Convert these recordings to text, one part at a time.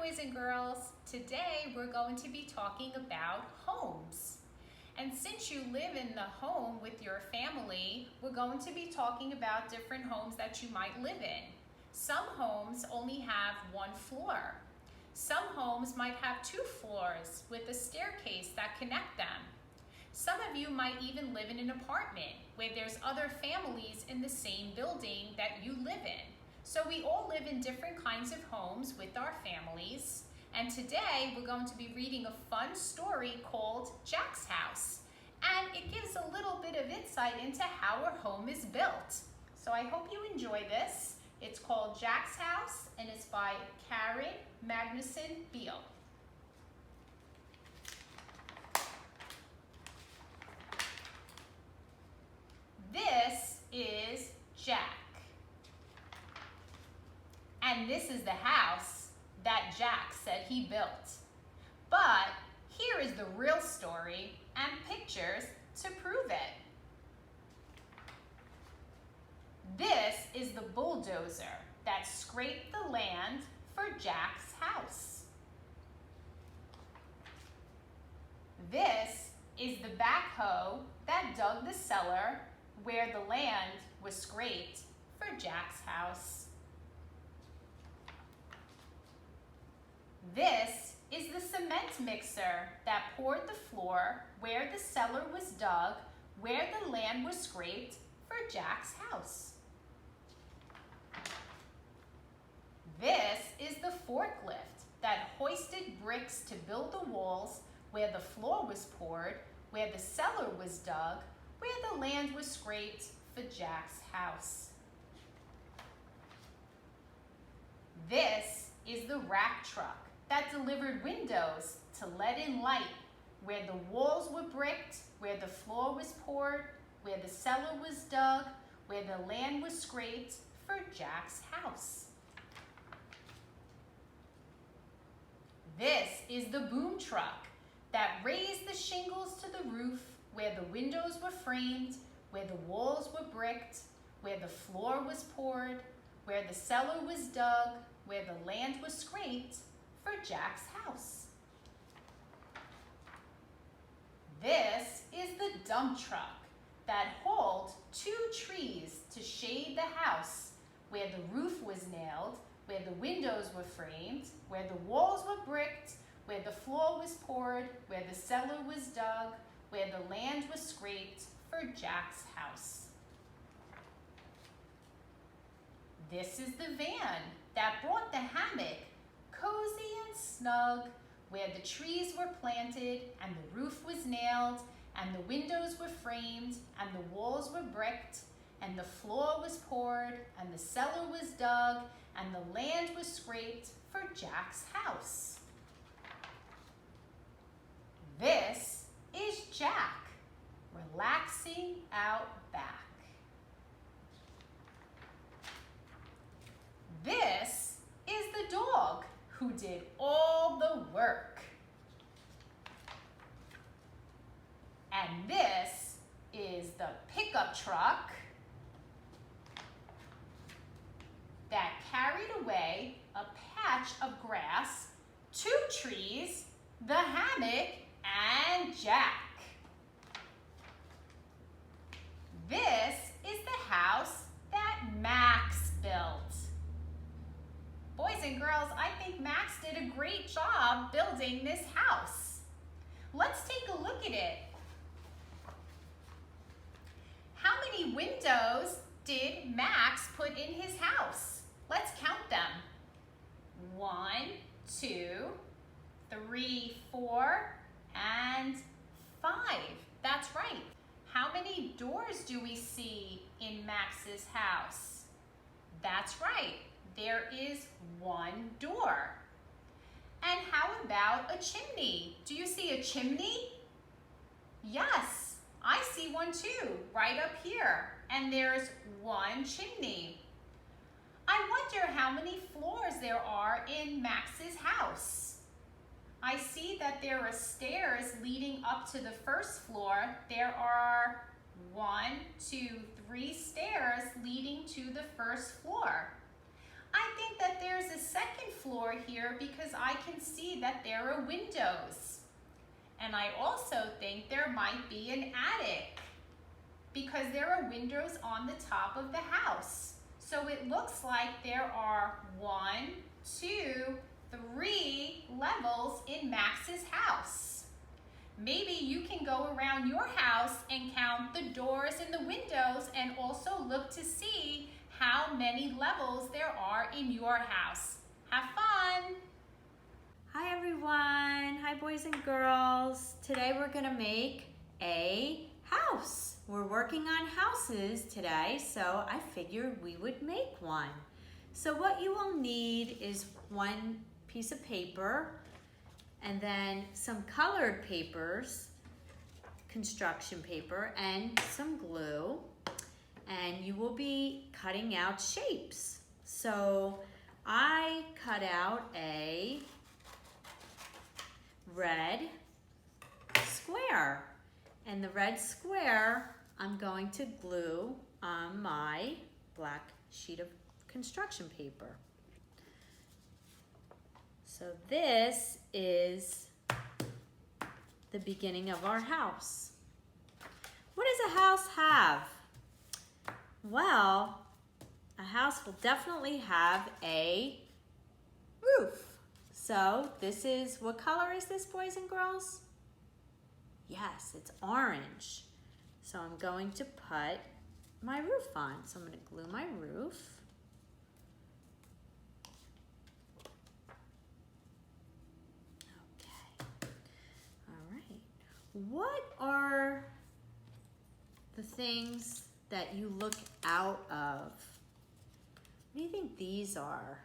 boys and girls. Today we're going to be talking about homes. And since you live in the home with your family, we're going to be talking about different homes that you might live in. Some homes only have one floor. Some homes might have two floors with a staircase that connect them. Some of you might even live in an apartment where there's other families in the same building that you live in. So we all live in different kinds of homes with our families. And today we're going to be reading a fun story called Jack's House. And it gives a little bit of insight into how a home is built. So I hope you enjoy this. It's called Jack's House and it's by Karen Magnuson Beal. This is Jack. And this is the house that Jack said he built. But here is the real story and pictures to prove it. This is the bulldozer that scraped the land for Jack's house. This is the backhoe that dug the cellar where the land was scraped for Jack's house. This is the cement mixer that poured the floor where the cellar was dug, where the land was scraped for Jack's house. This is the forklift that hoisted bricks to build the walls where the floor was poured, where the cellar was dug, where the land was scraped for Jack's house. This is the rack truck that delivered windows to let in light where the walls were bricked, where the floor was poured, where the cellar was dug, where the land was scraped for Jack's house. This is the boom truck that raised the shingles to the roof where the windows were framed, where the walls were bricked, where the floor was poured, where the cellar was dug, where the land was scraped for Jack's house. This is the dump truck that hauled 2 trees to shade the house where the roof was nailed, where the windows were framed, where the walls were bricked, where the floor was poured, where the cellar was dug, where the land was scraped for Jack's house. This is the van that brought the hammock cozy and snug, where the trees were planted and the roof was nailed and the windows were framed and the walls were bricked and the floor was poured and the cellar was dug and the land was scraped for Jack's house. This is Jack, relaxing out back. This is the dog who did all the work. And this is the pickup truck that carried away a patch of grass, 2 trees, the hammock, and Jack. This is the house that Max built. Boys and girls, I think Max did a great job building this house. Let's take a look at it. How many windows did Max put in his house? Let's count them. 1, 2, 3, 4, and 5. That's right. How many doors do we see in Max's house? That's right. There is 1 door. And how about a chimney? Do you see a chimney? Yes, I see one too, right up here. And there's 1 chimney. I wonder how many floors there are in Max's house. I see that there are stairs leading up to the first floor. There are 1, 2, 3 stairs leading to the first floor. I think that there's a second floor here because I can see that there are windows. And I also think there might be an attic because there are windows on the top of the house. So it looks like there are 1, 2, 3 levels in Max's house. Maybe you can go around your house and count the doors and the windows and also look to see how many levels there are in your house. Have fun! Hi everyone, hi boys and girls. Today we're gonna make a house. We're working on houses today, so I figured we would make one. So what you will need is one piece of paper and then some colored papers, construction paper, and some glue. And you will be cutting out shapes. So I cut out a red square, and the red square I'm going to glue on my black sheet of construction paper. So this is the beginning of our house. What does a house have? Well, a house will definitely have a roof. So this is, what color is this, boys and girls? Yes, it's orange. So I'm going to put my roof on. So I'm going to glue my roof. Okay. All right. What are the things that you look out of? What do you think these are?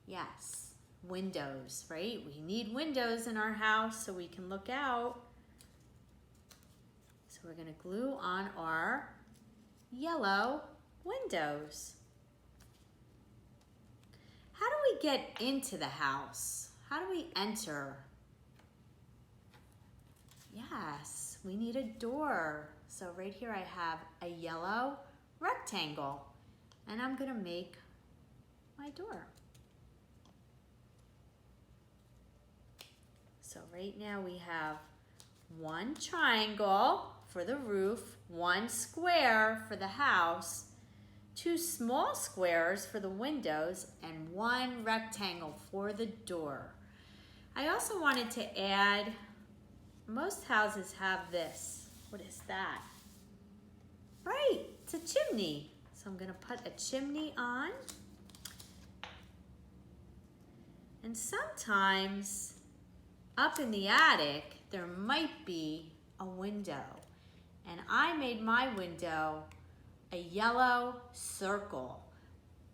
Yes, windows, right? We need windows in our house so we can look out. So we're gonna glue on our yellow windows. How do we get into the house? How do we enter? Yes, we need a door. So right here I have a yellow rectangle, and I'm gonna make my door. So right now we have one triangle for the roof, one square for the house, 2 small squares for the windows, and 1 rectangle for the door. I also wanted to add, most houses have this. What is that? Right, it's a chimney. So I'm gonna put a chimney on. And sometimes up in the attic, there might be a window. And I made my window a yellow circle.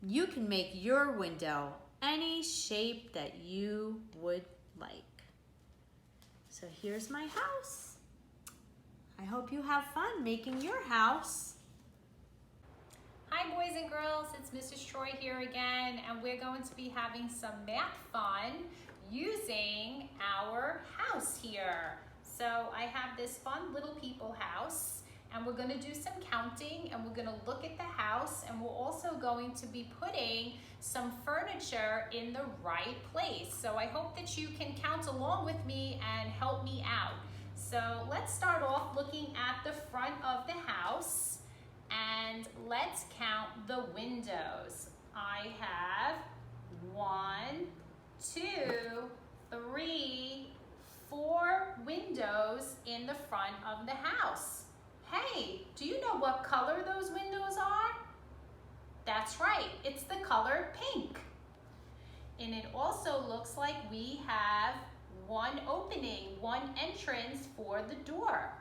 You can make your window any shape that you would like. So here's my house. I hope you have fun making your house. Hi boys and girls, it's Mrs. Troy here again, and we're going to be having some math fun using our house here. So I have this fun little people house, and we're gonna do some counting, and we're gonna look at the house, and we're also going to be putting some furniture in the right place. So I hope that you can count along with me and help me out. So let's start off looking at the front of the house, and let's count the windows. I have 1, 2, 3, 4 windows in the front of the house. Hey, do you know what color those windows are? That's right, it's the color pink. And it also looks like we have 1 opening, 1 entrance for the door.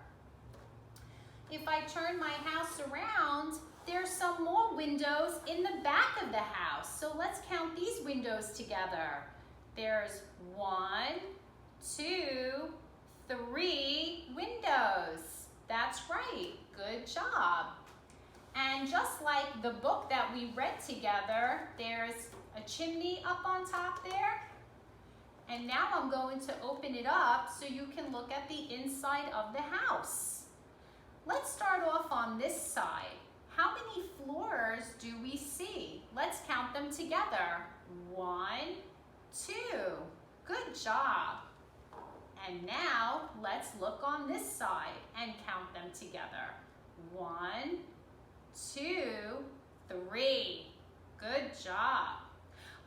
If I turn my house around, there's some more windows in the back of the house. So let's count these windows together. There's 1, 2, 3 windows. That's right, good job. And just like the book that we read together, there's a chimney up on top there. And now I'm going to open it up so you can look at the inside of the house. Let's start off on this side. How many floors do we see? Let's count them together. 1, 2. Good job. And now let's look on this side and count them together. 1, 2, 3. Good job.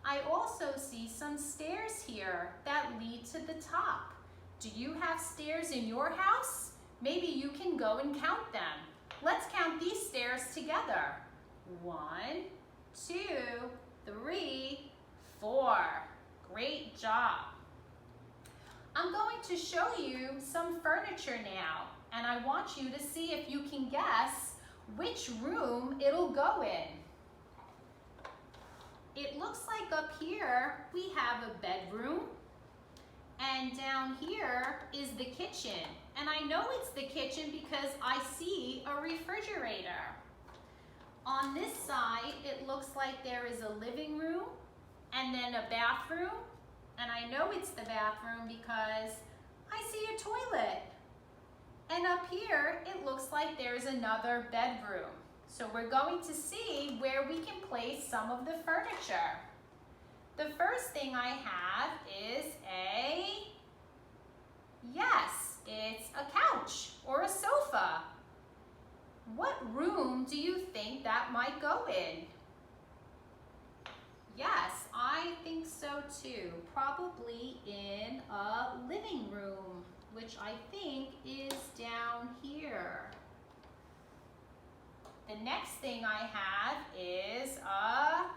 I also see some stairs here that lead to the top. Do you have stairs in your house? Maybe you can go and count them. Let's count these stairs together. 1, 2, 3, 4. Great job. I'm going to show you some furniture now, and I want you to see if you can guess which room it'll go in. It looks like up here we have a bedroom, and down here is the kitchen. And I know it's the kitchen because I see a refrigerator. On this side, it looks like there is a living room and then a bathroom. And I know it's the bathroom because I see a toilet. And up here, it looks like there's another bedroom. So we're going to see where we can place some of the furniture. The first thing I have is it's a couch or a sofa. What room do you think that might go in? Yes, I think so too. Probably in a living room, which I think is down here. The next thing I have is a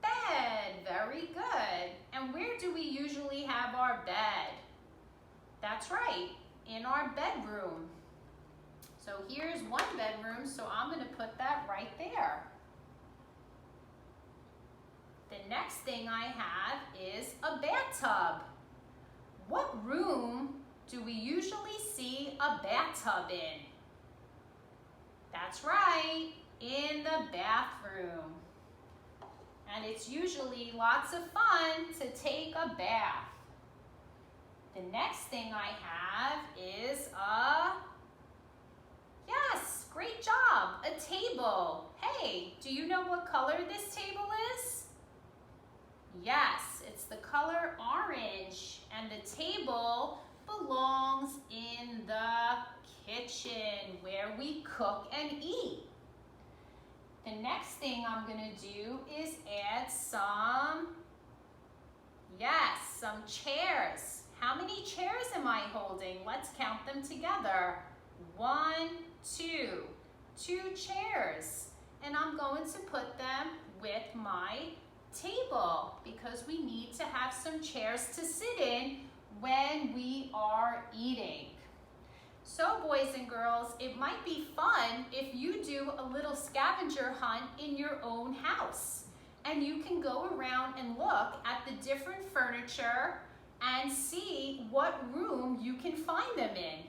bed. Very good. And where do we usually have our bed? That's right, in our bedroom. So here's one bedroom, so I'm going to put that right there. The next thing I have is a bathtub. What room do we usually see a bathtub in? That's right, in the bathroom. And it's usually lots of fun to take a bath. The next thing I have is yes, great job, a table. Hey, do you know what color this table is? Yes, it's the color orange, and the table belongs in the kitchen where we cook and eat. The next thing I'm going to do is add some chairs. How many chairs am I holding? Let's count them together. 1, 2. 2 chairs. And I'm going to put them with my table because we need to have some chairs to sit in when we are eating. So boys and girls, it might be fun if you do a little scavenger hunt in your own house. And you can go around and look at the different furniture and see what room you can find them in.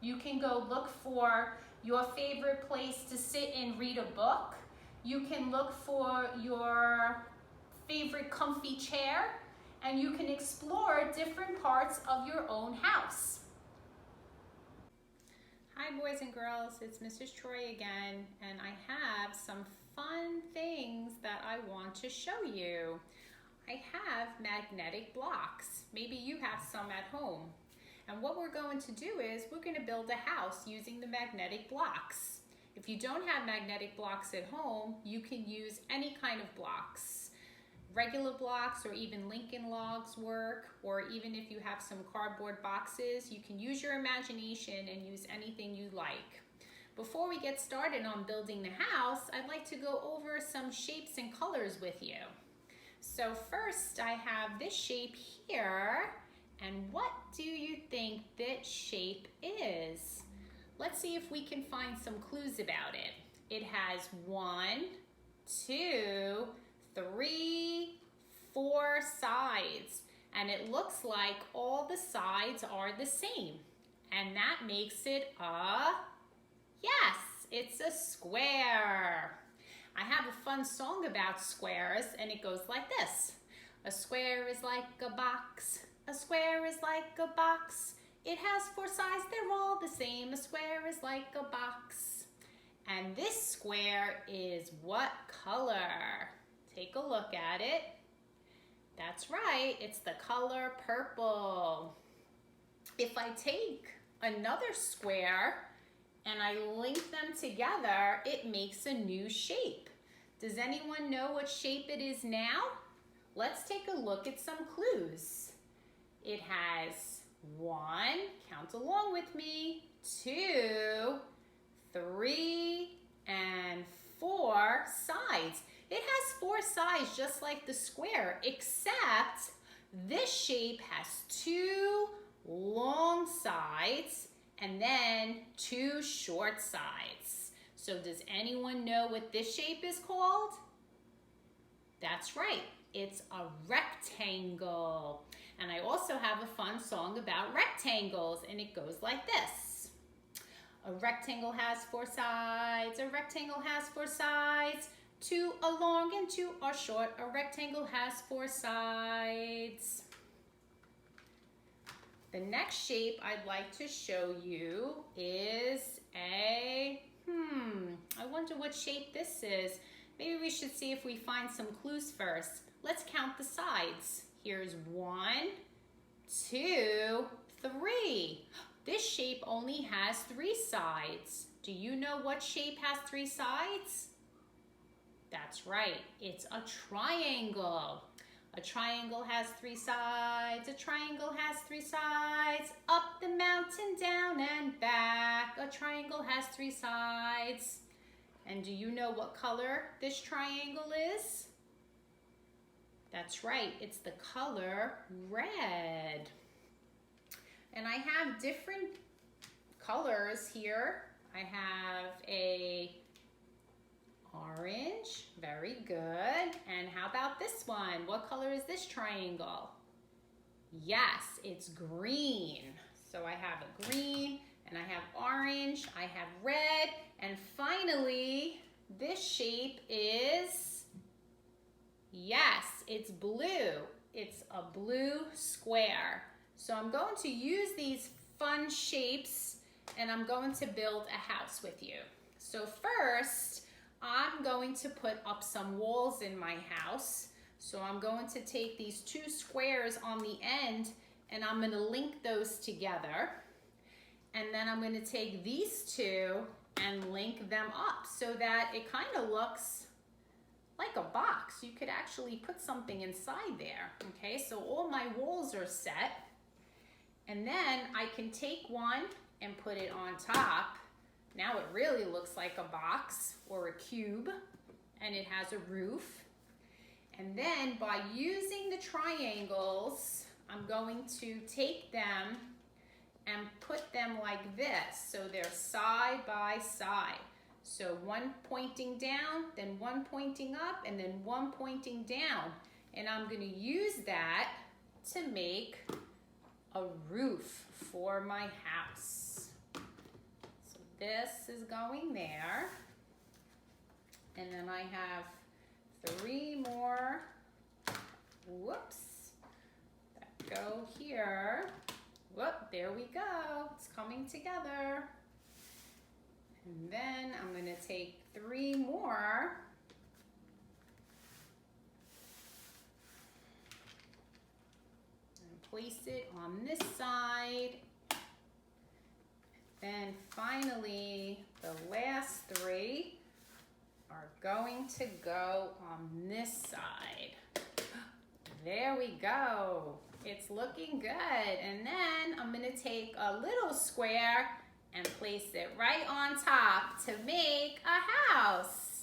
You can go look for your favorite place to sit and read a book. You can look for your favorite comfy chair, and you can explore different parts of your own house. Hi boys and girls, it's Mrs. Troy again, and I have some fun things that I want to show you. I have magnetic blocks. Maybe you have some at home. And what we're going to do is we're going to build a house using the magnetic blocks. If you don't have magnetic blocks at home, you can use any kind of blocks. Regular blocks or even Lincoln Logs work, or even if you have some cardboard boxes, you can use your imagination and use anything you like. Before we get started on building the house, I'd like to go over some shapes and colors with you. So first I have this shape here, and what do you think this shape is? Let's see if we can find some clues about it. It has 1, 2, 3, 4 sides, and it looks like all the sides are the same, and that makes it yes, it's a square. I have a fun song about squares, and it goes like this. A square is like a box, a square is like a box. It has 4 sides, they're all the same. A square is like a box. And this square is what color? Take a look at it. That's right, it's the color purple. If I take another square and I link them together, it makes a new shape. Does anyone know what shape it is now? Let's take a look at some clues. It has 1, count along with me, 2, 3, and 4 sides. It has 4 sides just like the square, except this shape has 2 long sides and then 2 short sides. So does anyone know what this shape is called? That's right, it's a rectangle. And I also have a fun song about rectangles, and it goes like this. A rectangle has 4 sides, a rectangle has 4 sides. 2 are long and 2 are short, a rectangle has 4 sides. The next shape I'd like to show you is I wonder what shape this is. Maybe we should see if we find some clues first. Let's count the sides. Here's 1, 2, 3. This shape only has 3 sides. Do you know what shape has 3 sides? That's right, it's a triangle. A triangle has 3 sides, a triangle has 3 sides. Up the mountain, down and back. A triangle has 3 sides. And do you know what color this triangle is? That's right, it's the color red. And I have different colors here. I have a orange, very good. And how about this one? What color is this triangle? Yes, it's green. So I have a green, and I have orange, I have red, and finally, this shape is, yes, it's blue. It's a blue square. So I'm going to use these fun shapes, and I'm going to build a house with you. So first, I'm going to put up some walls in my house. So I'm going to take these 2 squares on the end, and I'm going to link those together. And then I'm going to take these 2 and link them up so that it kind of looks like a box. You could actually put something inside there. Okay, so all my walls are set. And then I can take one and put it on top. Now it really looks like a box or a cube, and it has a roof. And then by using the triangles, I'm going to take them and put them like this, so they're side by side. So one pointing down, then one pointing up, and then one pointing down. And I'm going to use that to make a roof for my house. So this is going there. And then I have 3 more, that go here. Whoop, there we go. It's coming together. And then I'm going to take 3 more. And place it on this side. Then finally, the last 3 are going to go on this side. There we go. It's looking good. And then I'm going to take a little square and place it right on top to make a house.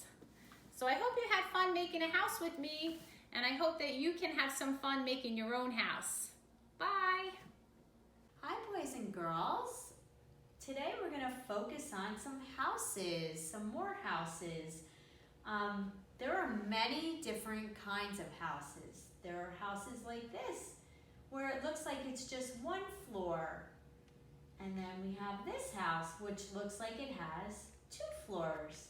So I hope you had fun making a house with me, and I hope that you can have some fun making your own house. Bye. Hi, boys and girls. Today we're going to focus on some houses, some more houses. There are many different kinds of houses. There are houses like this, where it looks like it's just 1 floor. And then we have this house, which looks like it has 2 floors.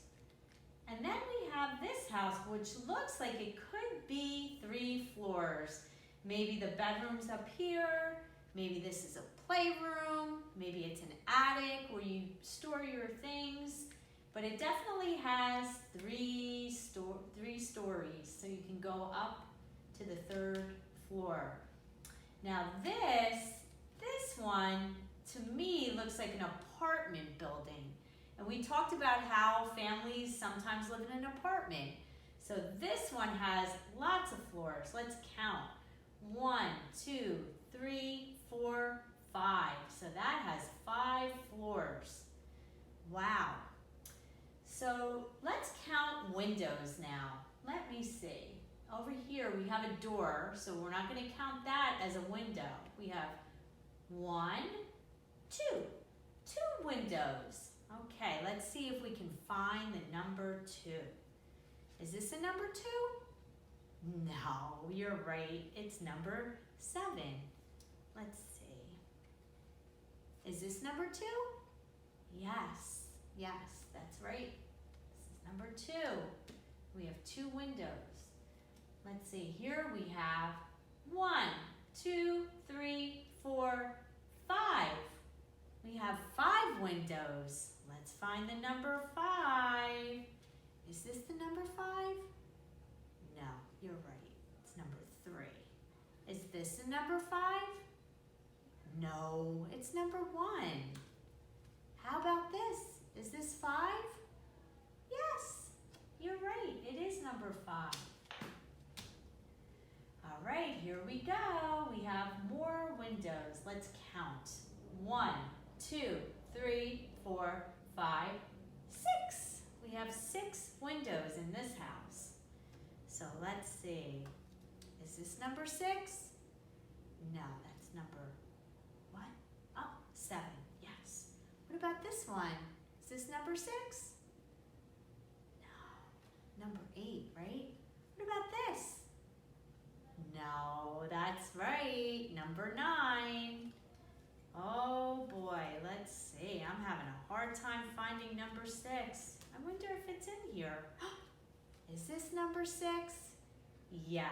And then we have this house, which looks like it could be 3 floors. Maybe the bedroom's up here. Maybe this is a playroom. Maybe it's an attic where you store your things. but it definitely has three stories, so you can go up to the 3rd floor. Now this one, to me, looks like an apartment building. And we talked about how families sometimes live in an apartment. So this one has lots of floors. Let's count. 1, 2, 3, 4, 5. So that has 5 floors. Wow. So let's count windows now. Let me see. Over here we have a door, so we're not going to count that as a window. We have 1, 2. 2 windows. Okay, let's see if we can find the number 2. Is this a number 2? No, you're right. It's number 7. Let's see. Is this number 2? Yes, that's right. This is number 2. We have 2 windows. Let's see, here we have 1, 2, 3, 4, 5. We have 5 windows. Let's find the number 5. Is this the number 5? No, you're right. It's number 3. Is this the number 5? No, it's number 1. How about this? Is this 5? Yes, you're right. It is number 5. All right, here we go. We have more windows. Let's count. 1, 2, 3, 4, 5, 6. We have 6 windows in this house. So let's see. Is this number 6? No, that's number what? Oh, 7. Yes. What about this one? Is this number 6? No. Number 8, right? What about this? No, that's right. Number 9. Oh boy, let's see. I'm having a hard time finding number 6. I wonder if it's in here. Is this number 6? Yes,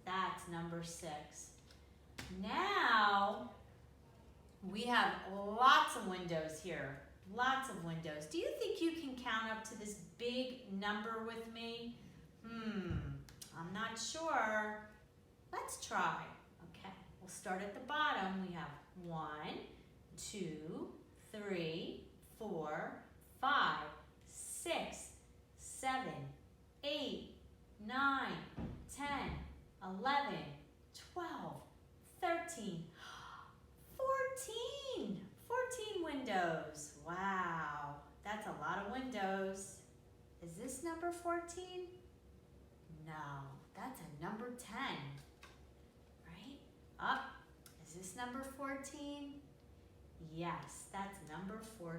that's number 6. Now, we have lots of windows here. Lots of windows. Do you think you can count up to this big number with me? I'm not sure. Let's try. Okay, we'll start at the bottom. We have 1, 2, 3, 4, 5, 6, 7, 8, 9, 10, 11, 12, 13, 14. 14 windows. Wow, that's a lot of windows. Is this number 14? No, that's a number 10. Right? Up. Is this number 14? Yes, that's number 14.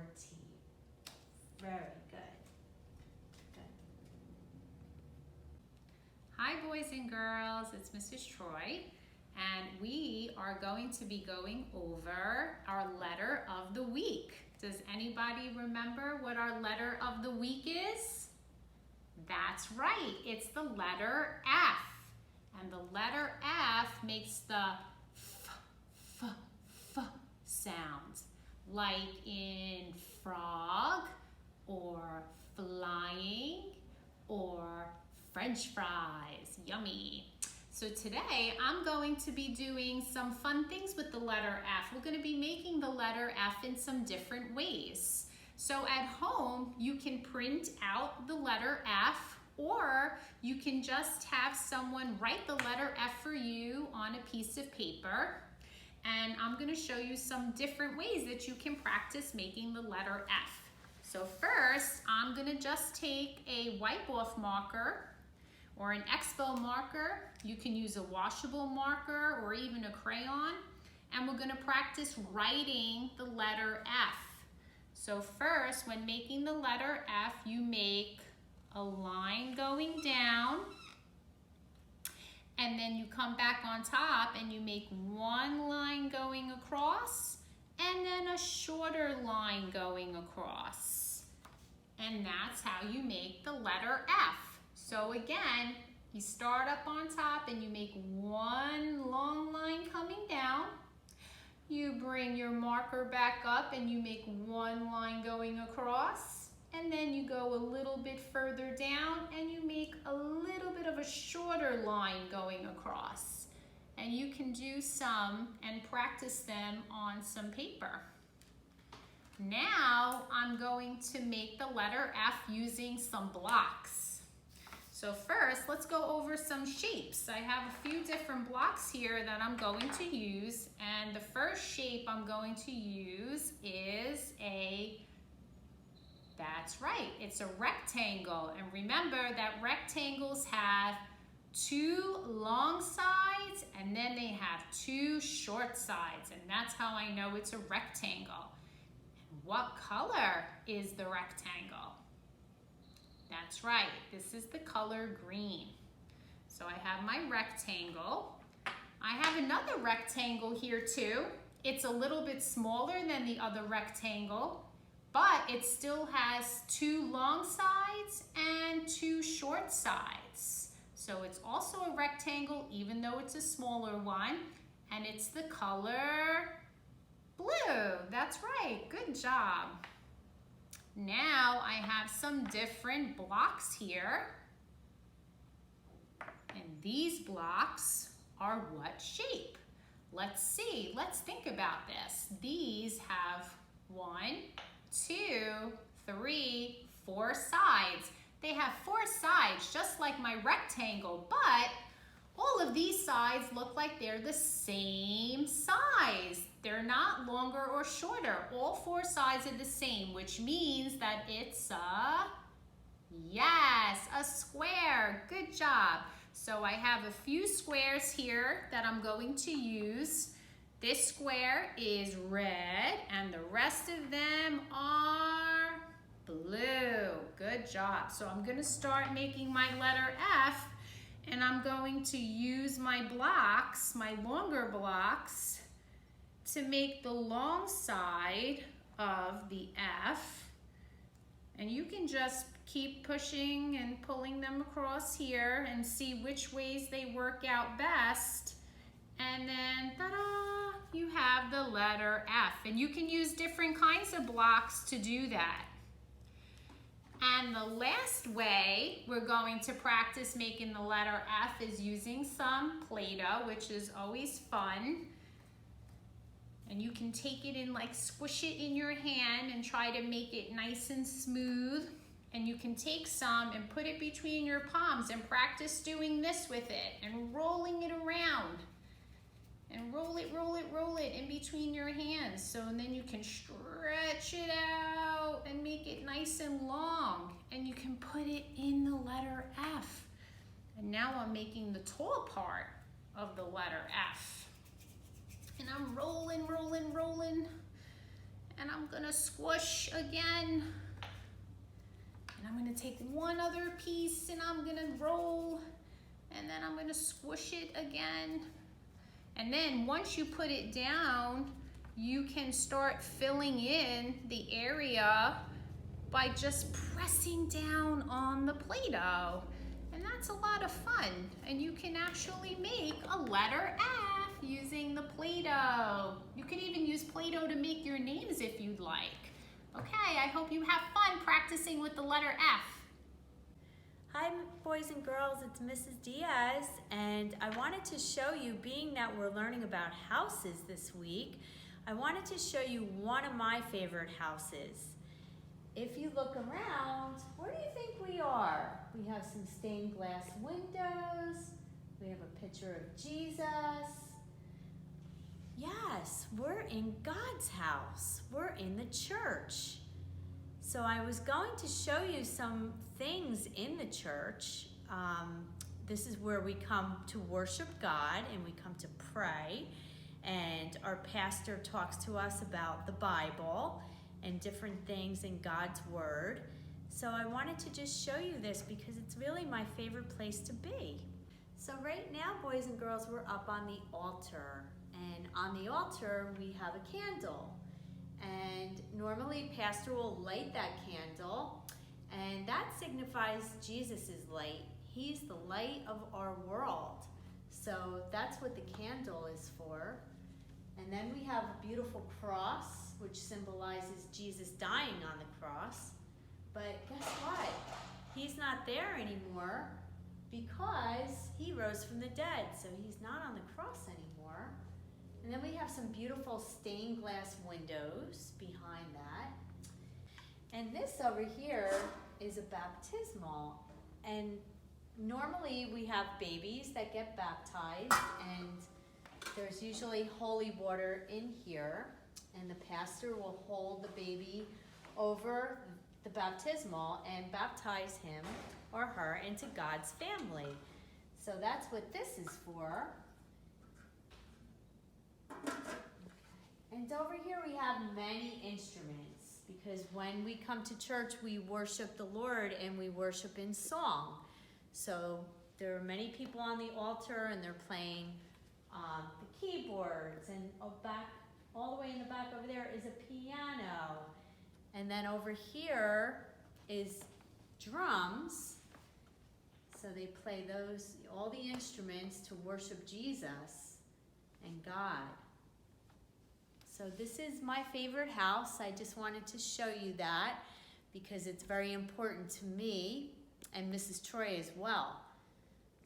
Very good. Hi boys and girls, it's Mrs. Troy, and we are going to be going over our letter of the week. Does anybody remember what our letter of the week is? That's right, it's the letter F. And the letter F makes the f sound, like in frog, or flying, or French fries, yummy. So today I'm going to be doing some fun things with the letter F. We're going to be making the letter F in some different ways. So at home, you can print out the letter F, or you can just have someone write the letter F for you on a piece of paper. And I'm going to show you some different ways that you can practice making the letter F. So first, I'm going to just take a wipe-off marker or an Expo marker. You can use a washable marker or even a crayon. And we're going to practice writing the letter F. So first, when making the letter F, you make a line going down. And then you come back on top and you make one line going across and then a shorter line going across. And that's how you make the letter F. So again, you start up on top and you make one long line coming down. You bring your marker back up and you make one line going across. and then you go a little bit further down and you make a little bit of a shorter line going across. And you can do some and practice them on some paper. Now I'm going to make the letter F using some blocks. So first, let's go over some shapes. I have a few different blocks here that I'm going to use, and the first shape I'm going to use is that's right, it's a rectangle. And remember that rectangles have two long sides and then they have two short sides, and that's how I know it's a rectangle. What color is the rectangle? That's right, this is the color green. So I have my rectangle. I have another rectangle here too. It's a little bit smaller than the other rectangle, but it still has two long sides and two short sides. So it's also a rectangle even though it's a smaller one, and it's the color blue. That's right, good job. Now I have some different blocks here. And these blocks are what shape? Let's see, let's think about this. These have 1, 2, 3, 4 sides. They have 4 sides, just like my rectangle, but all of these sides look like they're the same size. They're not longer or shorter. All 4 sides are the same, which means that it's yes, a square. Good job. So I have a few squares here that I'm going to use. This square is red and the rest of them are blue. Good job. So I'm going to start making my letter F, and I'm going to use my blocks, my longer blocks, to make the long side of the F. And you can just keep pushing and pulling them across here and see which ways they work out best. And then, ta-da, you have the letter F. And you can use different kinds of blocks to do that. And the last way we're going to practice making the letter F is using some Play-Doh, which is always fun. And you can take it and like squish it in your hand and try to make it nice and smooth. And you can take some and put it between your palms and practice doing this with it and rolling it around. And roll it, roll it, roll it in between your hands. So and then you can stretch it out and make it nice and long. And you can put it in the letter F. And now I'm making the tall part of the letter F. And I'm rolling, rolling, rolling. And I'm gonna squish again. And I'm gonna take one other piece and I'm gonna roll. And then I'm gonna squish it again. And then once you put it down, you can start filling in the area by just pressing down on the Play-Doh. And that's a lot of fun. And you can actually make a letter F using the Play-Doh. You can even use Play-Doh to make your names if you'd like. Okay, I hope you have fun practicing with the letter F. Hi boys and girls, it's Mrs. Diaz, and I wanted to show you, being that we're learning about houses this week, I wanted to show you one of my favorite houses. If you look around, where do you think we are? We have some stained glass windows, we have a picture of Jesus. Yes, we're in God's house. We're in the church. So I was going to show you some things in the church. This is where we come to worship God and we come to pray. And our pastor talks to us about the Bible and different things in God's Word. So I wanted to just show you this because it's really my favorite place to be. So right now, boys and girls, we're up on the altar. And on the altar, we have a candle. And normally, pastor will light that candle, and that signifies Jesus' light. He's the light of our world. So that's what the candle is for. And then we have a beautiful cross, which symbolizes Jesus dying on the cross. But guess what? He's not there anymore because he rose from the dead. So he's not on the cross anymore. And then we have some beautiful stained glass windows behind that. And this over here is a baptismal. And normally we have babies that get baptized, and there's usually holy water in here, and the pastor will hold the baby over the baptismal and baptize him or her into God's family. So that's what this is for. And over here we have many instruments, because when we come to church, we worship the Lord and we worship in song. So there are many people on the altar, and they're playing the keyboards, and all the way in the back over there is a piano. And then over here is drums. So they play all the instruments to worship Jesus and God. So this is my favorite house. I just wanted to show you that because it's very important to me and Mrs. Troy as well.